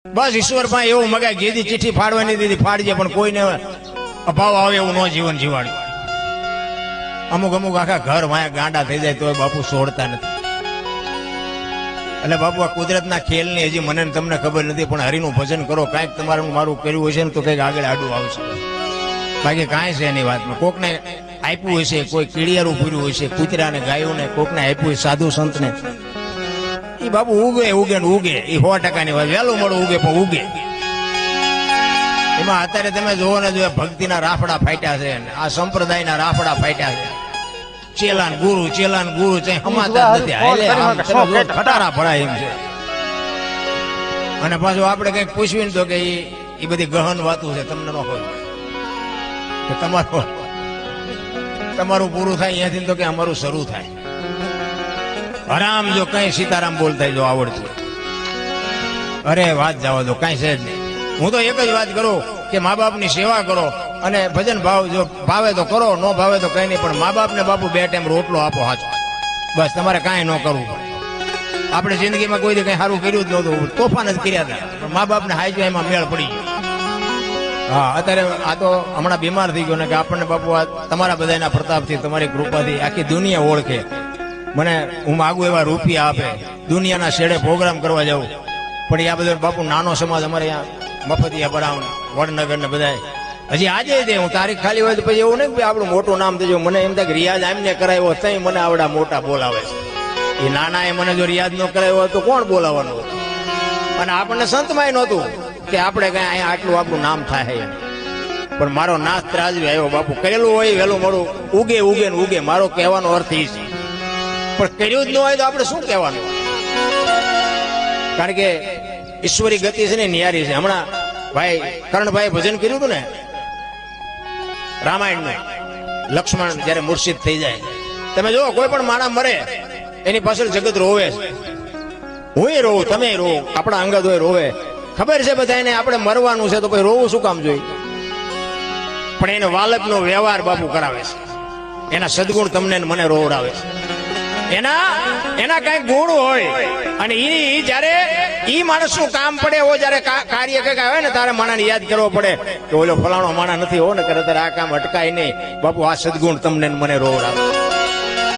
બસ ઈશ્વર પાસે એવું મગાય જેથી ચિઠ્ઠી ફાડવાની દીધી ફાડજે, પણ કોઈને અભાવ આવે એવું ન જીવન જીવાડ્યું. અમુક અમુક આખા ઘર વાયા ગાંડા થઈ જાય તો બાપુ છોડતા નથી. એટલે બાપુ આ કુદરતના ખેલની હજી મને ને તમને ખબર નથી, પણ હરિનું ભજન કરો. કાંઈક તમારું મારું કર્યું હશે ને તો કંઈક આગળ આડું આવશે. બાકી કાંઈ છે એની વાતમાં. કોકને આપ્યું હશે, કોઈ કીડિયારું પૂર્યું હશે, કૂતરાને ગાયોને કોકને આપ્યું હશે, સાધુ સંતને. એ બાપુ ઉગે ઉગે ને ઉગે. એ 100%ની વાત. વહેલું મોડું ઉગે પણ ઉગે. એમાં અત્યારે તમે જોવો ને જો ભક્તિના રાફડા ફાટ્યા છે, આ સંપ્રદાયના રાફડા ફાટ્યા છે. ચેલાન ગુરુ છે હમાતા નથી. ખટારા ભરાય એમ છે. અને પાછું આપણે કઈક પૂછવીને તો કે એ બધી ગહન વાતો છે, તમને ન ખબર કે તમારું પૂરું થાય અહીંયાથી તો કે અમારું શરૂ થાય. હરામ જો કઈ સીતારામ બોલતા જો આવડતું, અરે વાત જવા દો, કઈ છે જ નહીં. હું તો એક જ વાત કરું કે મા બાપની સેવા કરો અને ભજન ભાવ જો ભાવે તો કરો, ન ભાવે તો કઈ નહીં, પણ મા બાપને બાપુ 2 ટાઈમ રોટલો આપો હાચો. બસ તમારે કાંઈ ન કરવું પડે. આપણે જિંદગીમાં કોઈ કઈ સારું કર્યું જ નહોતું, તોફાન જ કર્યા હતા, પણ મા બાપને હાઈજો એમાં મેળ પડી ગયો. હા, અત્યારે આ તો હમણાં બીમાર થઈ ગયો ને કે આપણને બાપુ આ તમારા બધાના પ્રતાપથી, તમારી કૃપાથી આખી દુનિયા ઓળખે. મને હું માગું એવા રૂપિયા આપે, દુનિયાના શેડે પ્રોગ્રામ કરવા જાઉં, પણ આ બધો બાપુ નાનો સમાજ અમારે અહીંયા મફતિયા બરાવણ વડનગર ને બધા હજી આજે દે. હું તારીખ ખાલી હોય તો પછી એવું નહીં કે આપણું મોટું નામ દેજો. મને એમ થાય કે રિયાઝ આમને કરાવ્યો તઈ મને આવડા મોટા બોલાવે છે. એ નાના એ મને જો રિયાઝ ન કરાવ્યો તો કોણ બોલાવવાનું હતું? અને આપણને સંતમાંય નહોતું કે આપણે કઈ અહીંયા આટલું આપણું નામ થાય. પણ મારો નાશ ત્રાજવી આવ્યો બાપુ. કરેલું હોય વહેલું મોડું ઉગે ઉગે ને ઉગે. મારો કહેવાનો અર્થ એ છે. પણ કર્યું જ ન હોય તો આપણે શું કહેવાનું? કારણ કે ઈશ્વરી ગતિ છે ને નિયારી છે. હમણાં ભાઈ કરણભાઈ ભજન કર્યું હતું ને રામાયણ નું, લક્ષ્મણ જયારે મુર્શિદ થઈ જાય. તમે જો કોઈ પણ માણસ મરે એની પાછળ જગત રોવે છે. હું રોવું, તમે રોવો, આપણા અંગત હોય રોવે. ખબર છે બધાને આપણે મરવાનું છે તો પછી રોવું શું કામ જોઈએ? પણ એને વાલકનો વ્યવહાર બાપુ કરાવે છે. એના સદગુણ તમને મને રોવડાવે છે. એના કઈક ગુણ હોય અને ઈ જયારે ઈ માણસ નું કામ પડે હો, જયારે કાર્ય કઈક આવે ને તારે માણસ યાદ કરવો પડે કે ઓલો ફલાણો માણસ નથી હો ને કરે તારે આ કામ અટકાય નહીં. બાપુ આ સદગુણ તમને મને રોવડાવે.